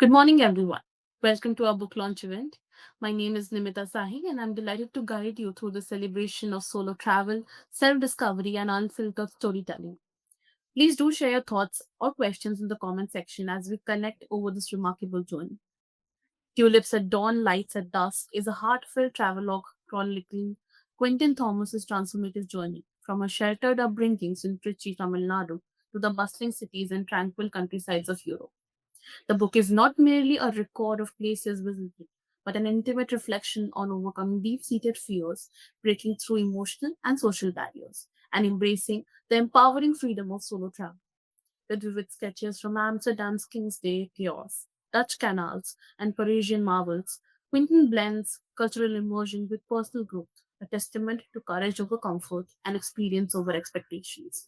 Good morning, everyone. Welcome to our book launch event. My name is Nimita Sahi, and I'm delighted to guide you through the celebration of solo travel, self discovery, and unfiltered storytelling. Please do share your thoughts or questions in the comment section as we connect over this remarkable journey. Tulips at Dawn, Lights at Dusk is a heartfelt travelogue chronicling Quentin Thomas's transformative journey from her sheltered upbringings in Trichy, Tamil Nadu, to the bustling cities and tranquil countrysides of Europe. The book is not merely a record of places visited, but an intimate reflection on overcoming deep seated fears, breaking through emotional and social barriers, and embracing the empowering freedom of solo travel. With vivid sketches from Amsterdam's King's Day chaos, Dutch canals, and Parisian marvels, Quentin blends cultural immersion with personal growth, a testament to courage over comfort and experience over expectations.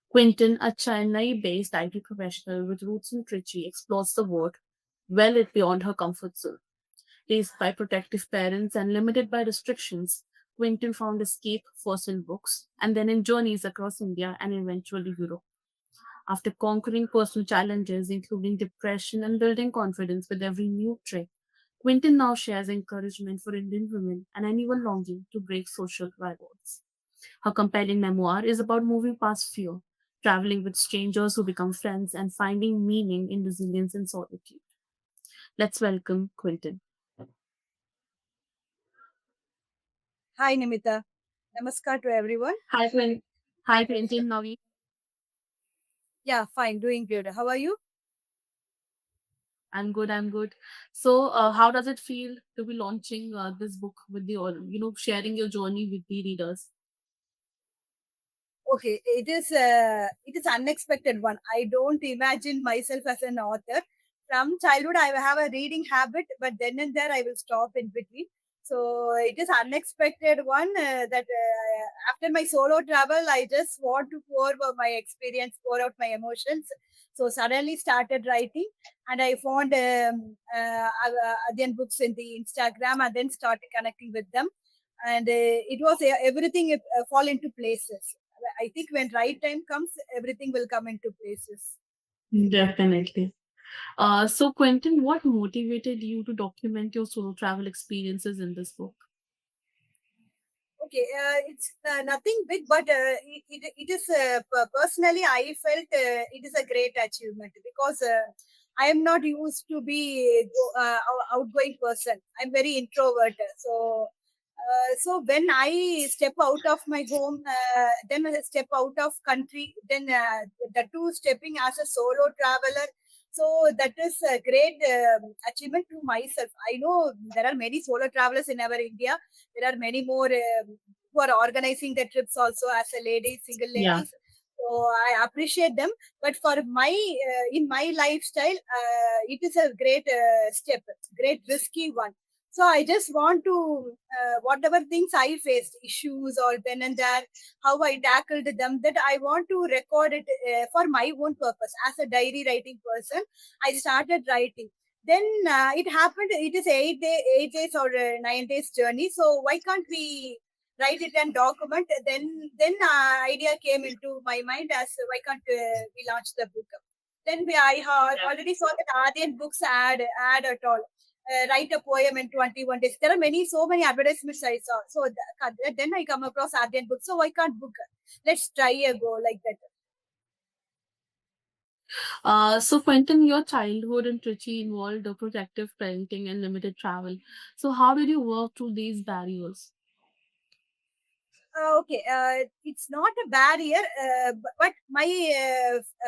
Quinton, a Chennai based IT professional with roots in Trichy, explores the world well beyond her comfort zone. Raised by protective parents and limited by restrictions, Quinton found escape first in books and then in journeys across India and eventually Europe. After conquering personal challenges, including depression and building confidence with every new trip, Quinton now shares encouragement for Indian women and anyone longing to break social barriers. Her compelling memoir is about moving past fear, traveling with strangers who become friends, and finding meaning in resilience and solitude. Let's welcome Quinton. Hi, Nimita. Namaskar to everyone. Hi, Quinton. Hi, Quinton. Yeah, fine, doing good. How are you? I'm good. I'm good. So, how does it feel to be launching this book with the all, sharing your journey with the readers? Okay, it is unexpected one. I don't imagine myself as an author. From childhood, I have a reading habit, but then and there I will stop in between. So it is unexpected one that after my solo travel, I just want to pour out my experience, pour out my emotions. So suddenly started writing, and I found Adyan books in the Instagram, and then started connecting with them. And it was everything fall into places. I think when right time comes, everything will come into places. Definitely. So, Quentin, what motivated you to document your solo travel experiences in this book? Okay, it's nothing big, but it is personally I felt it is a great achievement because I am not used to be outgoing person. I'm very introvert, so when I step out of my home, then I step out of country, then the two stepping as a solo traveler. So that is a great achievement to myself. I know there are many solo travelers in our India. There are many more who are organizing the trips also as a lady, single Yeah. ladies. So I appreciate them. But for my in my lifestyle, it is a great step, great risky one. So I just want to whatever things I faced, issues or then and there, how I tackled them. That I want to record it for my own purpose. As a diary writing person, I started writing. Then it happened. It is 8 days or 9 days journey. So why can't we write it and document? Then idea came into my mind as why can't we launch the book? Then I had already saw that Ardian books ad at all. Write a poem in 21 days. There are so many advertisements I saw. So then I come across Ardian books. So why can't book? Let's try a go like that. So, Quentin, your childhood in Trichy involved protective parenting and limited travel. So, how did you work through these barriers? Okay, it's not a barrier, but my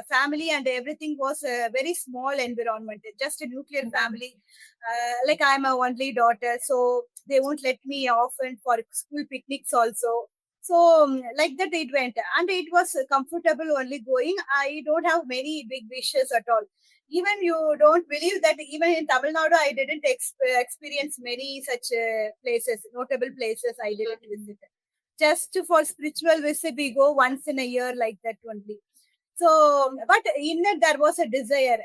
family and everything was a very small environment, just a nuclear family. Like I'm a only daughter, so they won't let me often for school picnics also. So like that it went, and it was comfortable only going. I don't have many big wishes at all. Even you don't believe that even in Tamil Nadu, I didn't experience many such places, notable places. I didn't visit just for spiritual visit we go once in a year like that only. So but in it there was a desire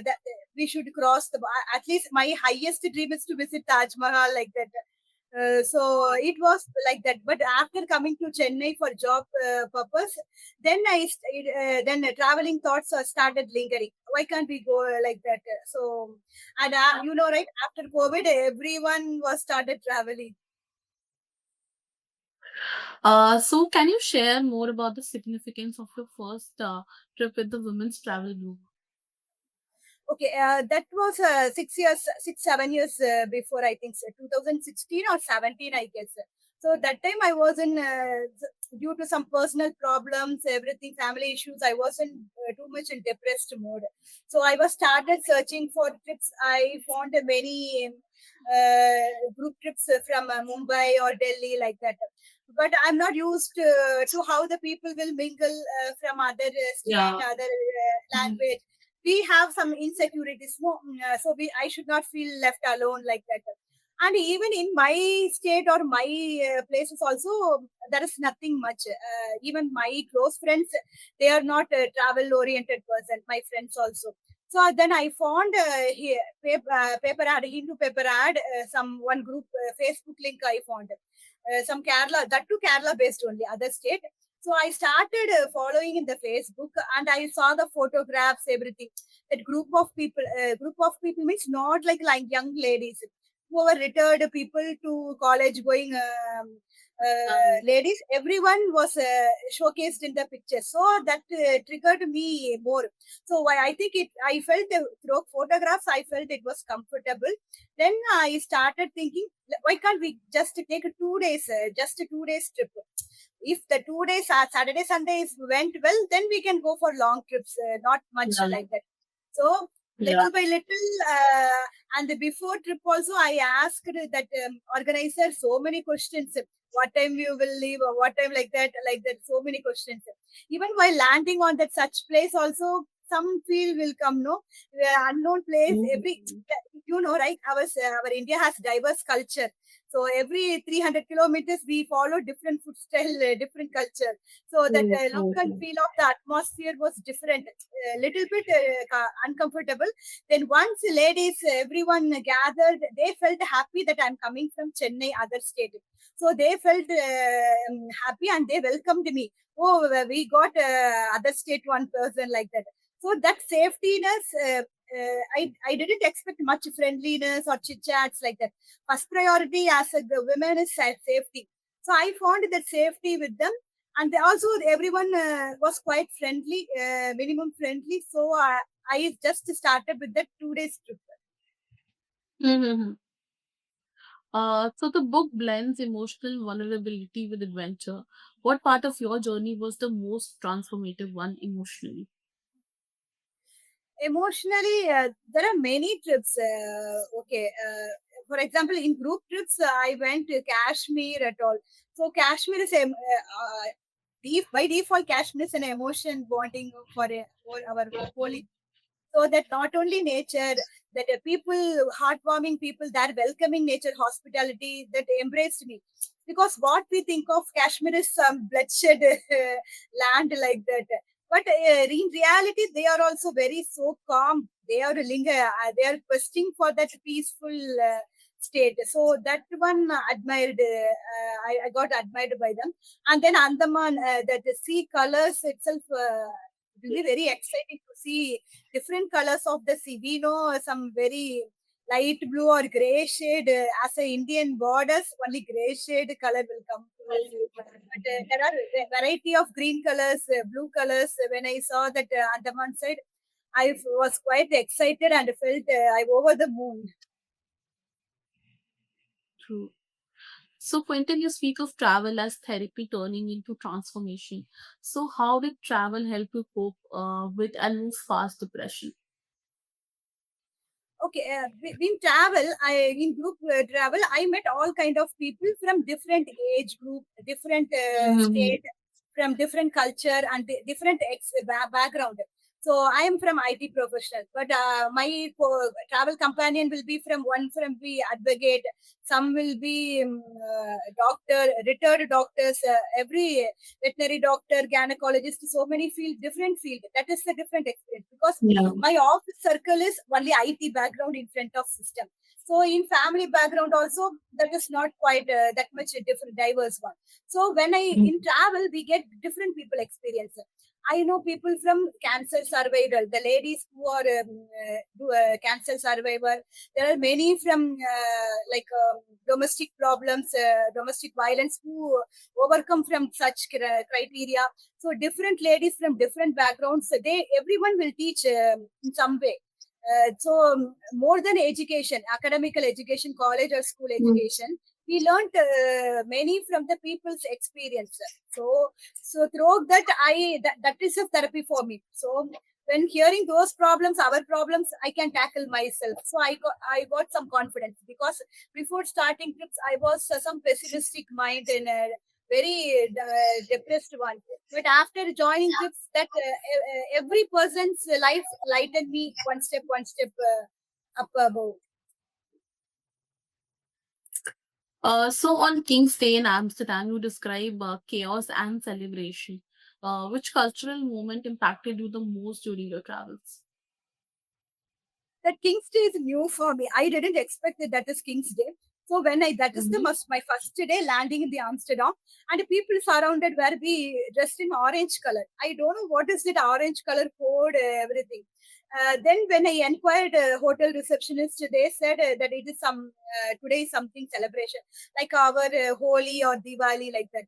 that we should cross at least my highest dream is to visit Taj Mahal like that. So it was like that, but after coming to Chennai for job purpose, then then traveling thoughts started lingering. why can't we go like that? So, and right, after COVID, everyone was started traveling. So can you share more about the significance of your first trip with the women's travel group? Okay, that was 6 years, 6, 7 years before, I think, so, 2016 or 17, I guess. So that time I was in, due to some personal problems, everything, family issues, I was in too much in depressed mode. So I was started searching for trips. I found many group trips from Mumbai or Delhi, like that. But I'm not used to how the people will mingle from other state, Yeah. other Mhm. language. We have some insecurities, so I should not feel left alone like that. And even in my state or my places also, there is nothing much. Even my close friends, they are not a travel oriented person, my friends also. So then I found here paper ad, Hindu paper ad, some one group Facebook link I found, some Kerala, that too Kerala based only, other state. So I started following in the Facebook, and I saw the photographs, everything. That group of people means not like young ladies, who were retired people to college going ladies. Everyone was showcased in the picture, so that triggered me more. So why I think it, I felt through photographs, I felt it was comfortable. Then I started thinking, why can't we just take a 2 days, just a 2 days trip? If the 2 days, Saturday, Sundays went well, then we can go for long trips, not much Yeah. like that. So Yeah. little by little, and before trip also, I asked that organizer so many questions. What time you will leave, or what time, like that. So many questions. Even while landing on that such place, also some feel will come. No, unknown place. Every, Mhm. right? Our India has diverse culture. So every 300 kilometers, we follow different food style, different culture. So that True, look true, and true. feel of the atmosphere was different, a little bit uncomfortable. Then once ladies, everyone gathered, they felt happy that I'm coming from Chennai, other state. So they felt happy, and they welcomed me. Oh, we got other state one person, like that. So that safetyness, I didn't expect much friendliness or chit chats like that. First priority as a women is safety. So I found that safety with them, and they also everyone was quite friendly, minimum friendly. So I just started with that 2 days trip. Mhm. So the book blends emotional vulnerability with adventure. What part of your journey was the most transformative one emotionally? Emotionally, there are many trips. Okay, for example, in group trips, I went to Kashmir at all. So Kashmir is by default, Kashmir is an emotion bonding for our holy. So that not only nature, that people, heartwarming people, that welcoming nature, hospitality, that embraced me. Because what we think of Kashmir is some bloodshed land like that. But in reality, they are also very so calm. They are they are questing for that peaceful state. So that one admired. I got admired by them. And then Andaman, that the sea colors itself. It will be very exciting to see different colors of the sea. We know some very light blue or gray shade, as a Indian borders, only gray shade color will come to us. But there are a variety of green colors, blue colors. When I saw that Andaman side, I was quite excited and felt I over the moon. True. So, Quentin, you speak of travel as therapy turning into transformation. So, how did travel help you cope with and move past depression? Okay, in travel, in group travel, I met all kind of people from different age group, different Mhm. state, from different culture and different background. So I am from IT professional, but my travel companion will be from one from the advocate, some will be doctor, retired doctors, every veterinary doctor, gynecologist, so many field, different field. That is a different experience, because Yeah. my office circle is only IT background in front of system. So in family background also, that is not quite that much a different diverse one. So when I in travel, we get different people experience. I know people from cancer survival, the ladies who are cancer survivor. There are many from domestic problems, domestic violence who overcome from such criteria. So different ladies from different backgrounds, they everyone will teach in some way. More than education, academical education, college or school education, we learned many from the people's experience. So through that, that is a therapy for me. So when hearing those problems, our problems, I can tackle myself. So I got some confidence, because before starting trips, I was some pessimistic mind and a very depressed one. But after joining trips, that every person's life lightened me one step up above. So on King's Day in Amsterdam, you describe chaos and celebration. Which cultural moment impacted you the most during your travels? That King's Day is new for me. I didn't expect that is King's Day. So when I that is the Mhm. must my first day landing in the Amsterdam, and the people surrounded were be dressed in orange color. I don't know what is that orange color code, everything. Then when I inquired hotel receptionist, they said that it is some today is something celebration like our Holi or Diwali like that.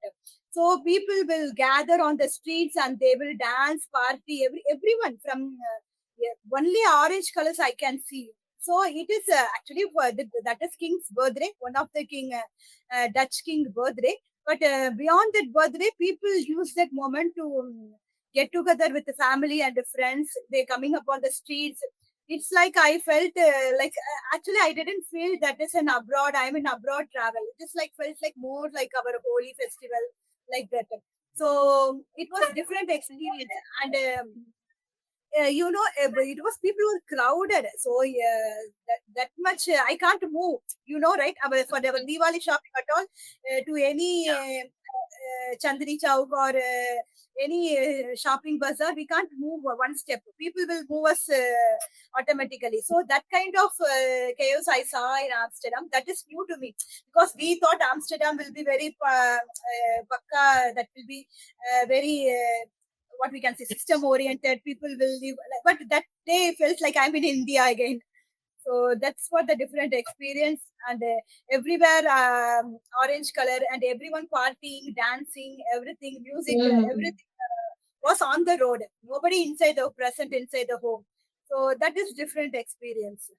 So people will gather on the streets and they will dance, party. Everyone from yeah, only orange colors I can see. So it is actually that is king's birthday, one of the Dutch king birthday. But beyond that birthday, people use that moment to get together with the family and the friends. They coming up on the streets. It's like I felt actually I didn't feel that is an abroad. I'm in abroad travel. It just like felt like more like our holy festival like that. So it was different experience, and it was people were crowded. So that much I can't move. You know, right? For our Diwali shopping at all, to any Chandni Chowk or any shopping bazaar, we can't move one step. People will move us automatically. So that kind of chaos I saw in Amsterdam, that is new to me, because we thought Amsterdam will be very pakka, that will be very what we can say system oriented. People will live, but that day felt like I'm in India again. So that's what the different experience, and everywhere orange color, and everyone partying, dancing, everything, music, Mhm. everything was on the road. Nobody inside the present inside the home. So that is different experience.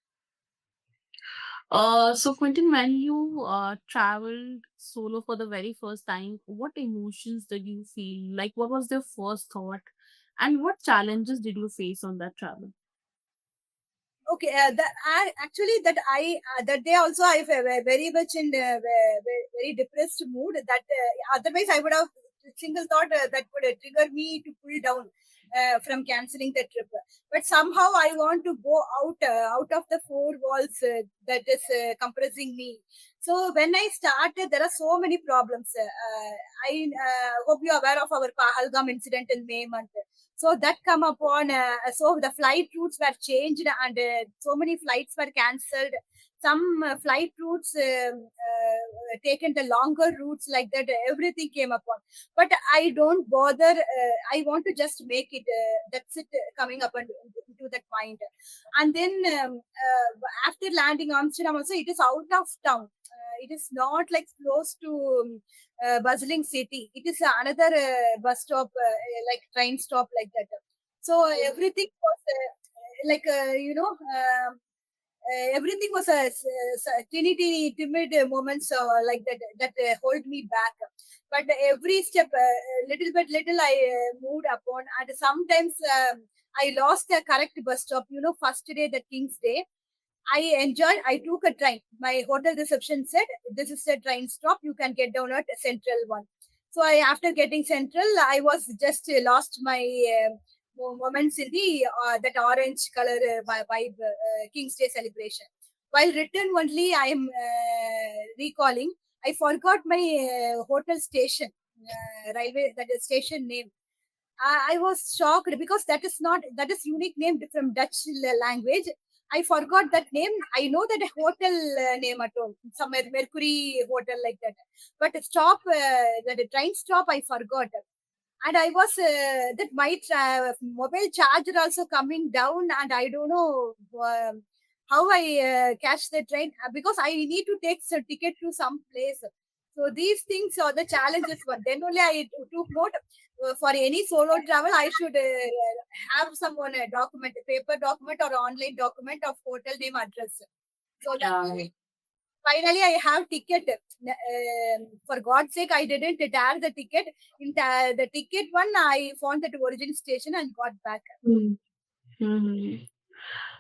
So Quentin, when you traveled solo for the very first time, what emotions did you feel? Like, what was your first thought, and what challenges did you face on that travel? Okay, that I actually that day also I were very much in very depressed mood. That otherwise I would have single thought that would trigger me to pull down from canceling the trip. But somehow I want to go out of the four walls that is compressing me. So when I started, there are so many problems. I hope you are aware of our Pahalgam incident in May month. So that come upon so the flight routes were changed, and so many flights were cancelled. Some flight routes taken the longer routes like that. Everything came upon, but I don't bother. I want to just make it. That's it. Coming up into that mind, and then after landing Amsterdam, also it is out of town. It is not like close to bustling city. It is another bus stop, like train stop like that. So everything was everything was a teeny timid moments like that hold me back. But every step, little I moved upon, and sometimes I lost the correct bus stop. You know, first day, the King's Day, I enjoyed. I took a train. My hotel reception said, "This is a train stop. You can get down at Central one." So after getting Central, I was just lost my moments in the that orange color vibe King's Day celebration. While return only, I am recalling. I forgot my hotel station, railway that is station name. I was shocked because that is unique name from Dutch language. I forgot that name. I know that a hotel name at all, some Mercury hotel like that. But stop, the train stop, I forgot. and I was that my mobile charger also coming down, and I don't know how I catch the train because I need to take a ticket to some place. So these things are the challenges. But then only I took note for any solo travel. I should have someone a document, a paper document or online document of hotel name address. So that finally I have ticket. For God's sake, I didn't tear the ticket. In the ticket one, I found that origin station and got back. Mm-hmm.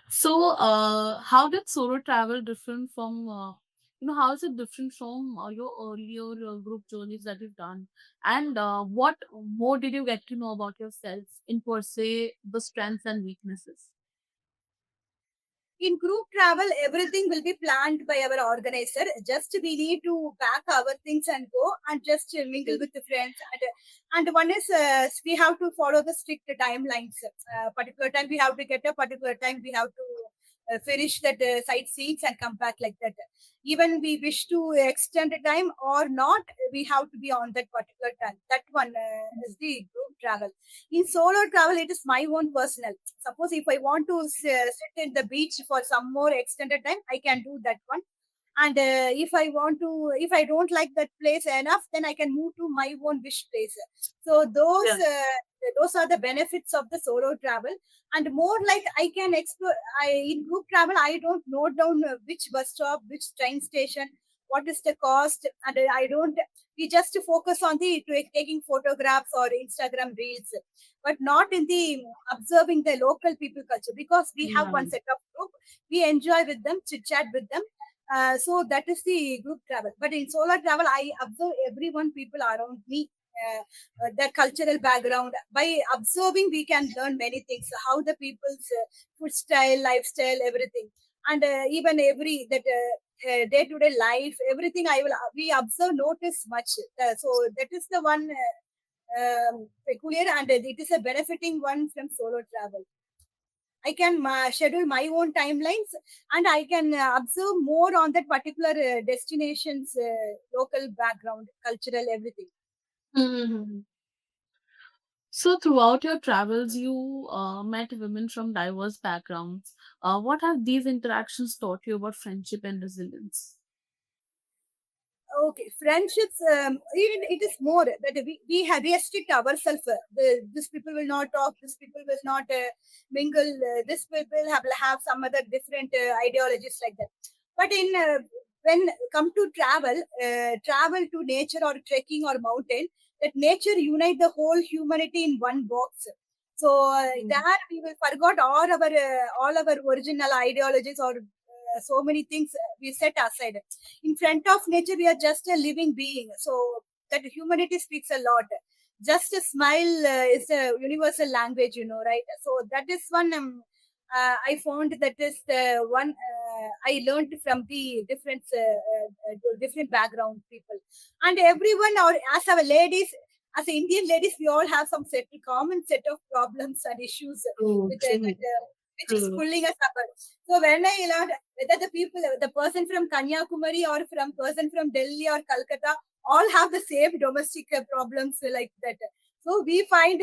So, how did solo travel different from, how is it different from your earlier group journeys that you've done? And what more did you get to know about yourself in per se, the strengths and weaknesses? In group travel, everything will be planned by our organizer. Just we need to pack our things and go and just mingle with the friends. And one is we have to follow the strict timelines. Particular time we have to get a particular time we have to finish that sightseeing and come back like that. Even we wish to extend the time or not, we have to be on that particular time. That one is the group travel. In solo travel, it is my own personal. Suppose if I want to sit in the beach for some more extended time, I can do that one. And if I don't like that place enough, then I can move to my own wish place. So those are the benefits of the solo travel. And more like I can explore. In group travel, I don't note down which bus stop, which train station, what is the cost, and I don't. We just focus on the taking photographs or Instagram reels, but not in the observing the local people culture because we have Yeah. one set of group. We enjoy with them, chit chat with them. So that is the group travel. But in solo travel, I observe everyone, people around me, their cultural background. By observing, we can learn many things. How the people's food style, lifestyle, everything, and even every that. Day-to-day life, everything I will we observe, notice much. So that is the one peculiar, and it is a benefiting one from solo travel. I can schedule my own timelines, and I can observe more on that particular destination's local background, cultural, everything. Mhm. So, throughout your travels, you met women from diverse backgrounds. What have these interactions taught you about friendship and resilience? Okay, friendships. Even it is more that we have restrict ourselves. This people will not talk. This people will not mingle. This people have some other different ideologies like that. But in when come to travel to nature or trekking or mountain, that nature unite the whole humanity in one box. So there we will forgot all our original ideologies or so many things we set aside. In front of nature, we are just a living being. So that humanity speaks a lot. Just a smile is a universal language, right? So that is one I found that is the one I learned from the different background people. And everyone, or as our ladies, as Indian ladies, we all have some common set of problems and issues True, with true, which is true. pulling us up. So when I learned whether the person from Kanyakumari or from person from Delhi or Calcutta, all have the same domestic problems like that. So we find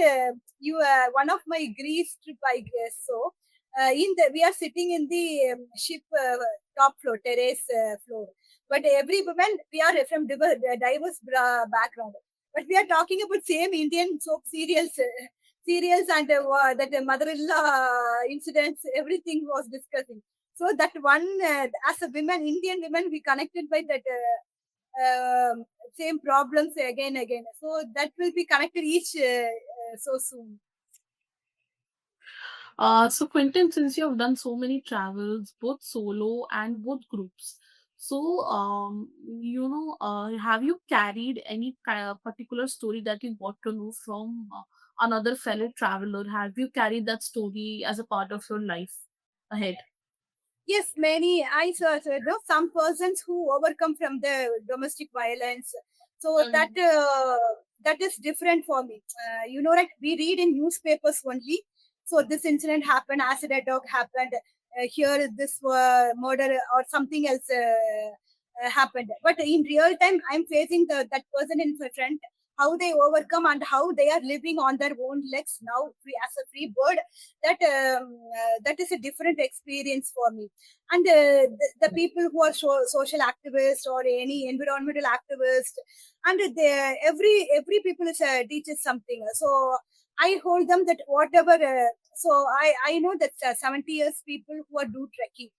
you one of my Greece trip, I guess. So in the we are sitting in the ship top floor, terrace floor. But every woman we are from diverse background. But we are talking about same Indian soap serials. Serials and that mother-in-law incidents, everything was discussing. So that one, as a women, Indian women, we connected by that same problems again. So that will be connected each so soon. So, Quentin, since you have done so many travels, both solo and both groups, so have you carried any particular story that you got to know from another fellow traveler? Have you carried that story as a part of your life ahead? Yes, many. I saw know some persons who overcome from the domestic violence. So that is different for me. Right? We read in newspapers only. So this incident happened, acid attack happened. Here, this murder or something else happened. But in real time, I'm facing that person in front. how they overcome and how they are living on their own legs now as a free bird. That is a different experience for me. And the people who are social activists or any environmental activist, and every people is teaches something. So I hold them that whatever. I know that 70 years people who are do trekking,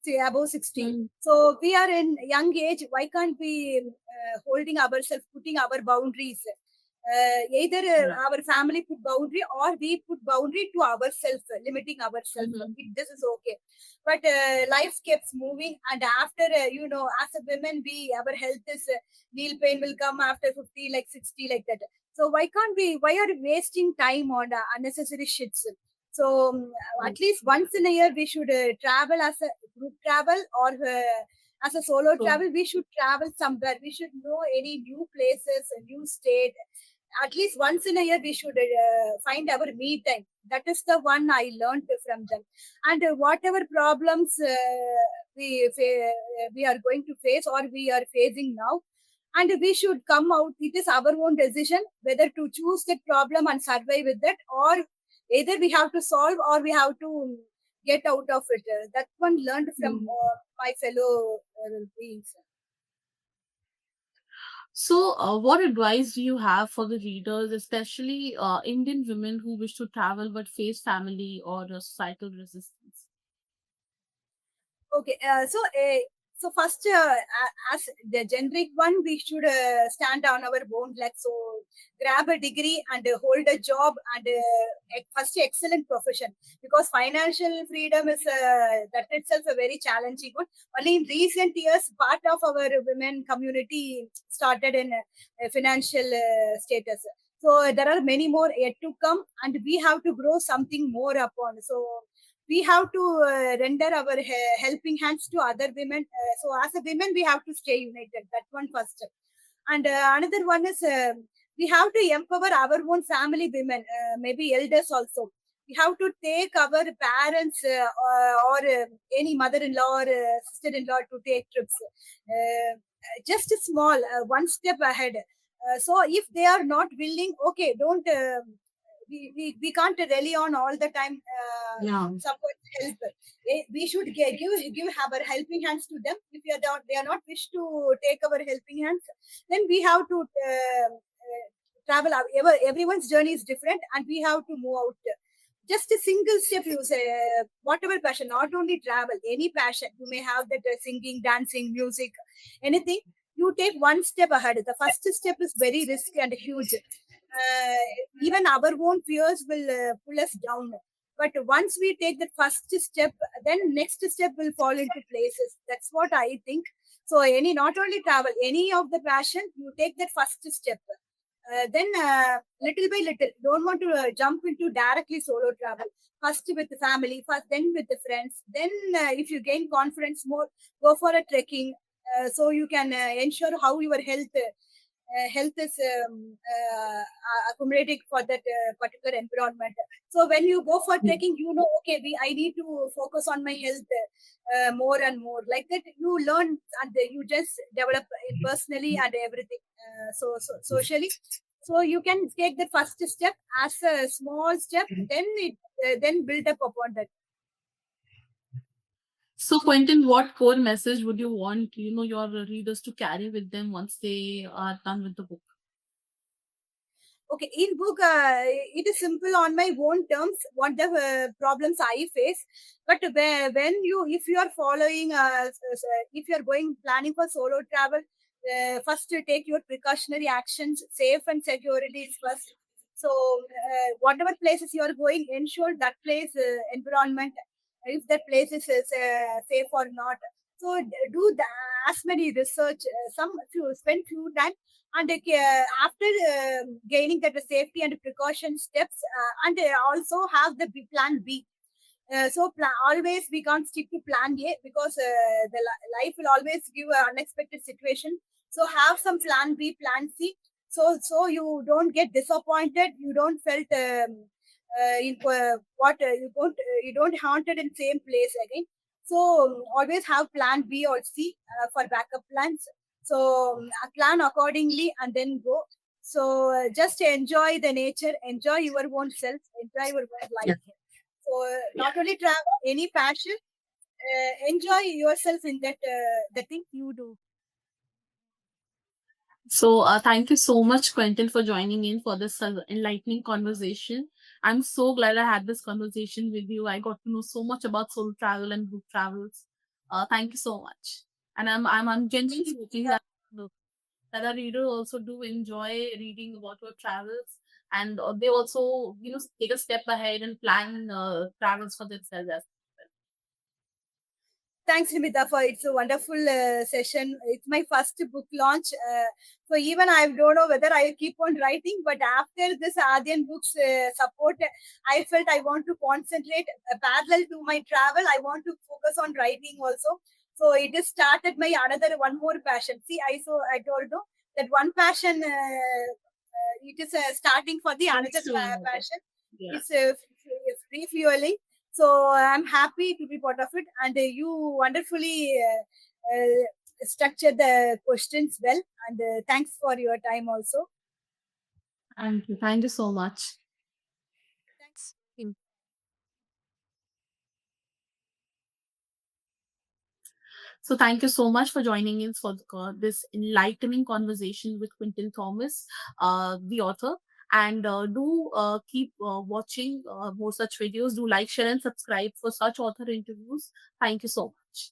say above 60. Mm, So we are in young age. Why can't we holding ourselves, putting our boundaries? Either right. our family put boundary or we put boundary to ourselves, limiting ourselves. Mhm. This is okay. But life keeps moving, and after as a women, we our health is knee pain will come after 50, like 60, like that. So why can't we? Why are we wasting time on unnecessary shits? So Mm, at least once in a year, we should travel as a group travel or as a solo true. travel. We should travel somewhere. We should know any new places, a new state. At least once in a year, we should find our me time. That is the one I learned from them. And whatever problems we are going to face or we are facing now, and we should come out. It is our own decision whether to choose that problem and survive with it, or either we have to solve or we have to get out of it. That one learned from Mm. my fellow beings. So, what advice do you have for the readers, especially Indian women who wish to travel but face family or societal resistance? Okay, so first, as the generic one, we should stand on our own legs. So grab a degree and hold a job and first excellent profession, because financial freedom is that itself a very challenging one. Only in recent years, part of our women community started in financial status. So there are many more yet to come, and we have to grow something more upon. So we have to render our helping hands to other women. So as a women, we have to stay united. That one first. And another one is we have to empower our own family women, maybe elders also. We have to take our parents or any mother-in-law or sister-in-law to take trips. Just small, one step ahead. So if they are not willing, okay, don't. We can't rely on all the time Yeah. support help. We should give our helping hands to them. If they are not wish to take our helping hands, then we have to travel out. Everyone's journey is different, and we have to move out. Just a single step, you say, whatever passion, not only travel, any passion you may have, that singing, dancing, music, anything. You take one step ahead. The first step is very risky and huge. Even our own fears will pull us down. But once we take the first step, then next step will fall into places. That's what I think. So any, not only travel, any of the passion, you take that first step. Then little by little, don't want to jump into directly solo travel. First with the family, first then with the friends. Then if you gain confidence more, go for a trekking. So you can ensure how your health is accommodating for that particular environment. So when you go for Mm. trekking, okay, I need to focus on my health more and more. Like that, you learn and you just develop it personally and everything. Socially, so you can take the first step as a small step, then build up upon that. So, Quentin, what core message would you want your readers to carry with them once they are done with the book? Okay, in book, it is simple on my own terms what the problems I face. But when if you are following if you are going planning for solo travel, first you take your precautionary actions. Safe and security is first. So whatever places you are going, ensure that place environment, if that place is safe or not. So do as many research, some few spend few time, and after gaining that safety and precaution steps, and also have the plan B. So always we can't stick to plan A, because life will always give an unexpected situation. So have some plan B, plan C. So you don't get disappointed. You don't felt in what you don't haunted in same place again. So always have plan B or C for backup plans. So plan accordingly and then go. So just enjoy the nature, enjoy your own self, enjoy your own Yeah. life. So not only travel, any passion, enjoy yourself in that the thing you do. So, thank you so much, Quentin, for joining in for this enlightening conversation. I'm so glad I had this conversation with you. I got to know so much about solo travel and group travels. Thank you so much. And I'm genuinely hoping that that our reader also do enjoy reading about your travels, and they also take a step ahead and plan travels for themselves as well. Thanks, Nimita, for it's a wonderful session. It's my first book launch. So even I don't know whether I keep on writing, but after this Adyan Books support, I felt I want to concentrate parallel to my travel. I want to focus on writing also. So it has started my another one more passion. See, I told you that one passion. It is starting for the Thanks another to another. passion. Yeah. It's refueling. So I'm happy to be part of it, and you wonderfully structure the questions well. And thanks for your time also. Thank you. Thank you so much. Thanks. So thank you so much for joining in for this enlightening conversation with Quinton Thomas, the author. And do keep watching more such videos. Do like, share, and subscribe for such author interviews. Thank you so much.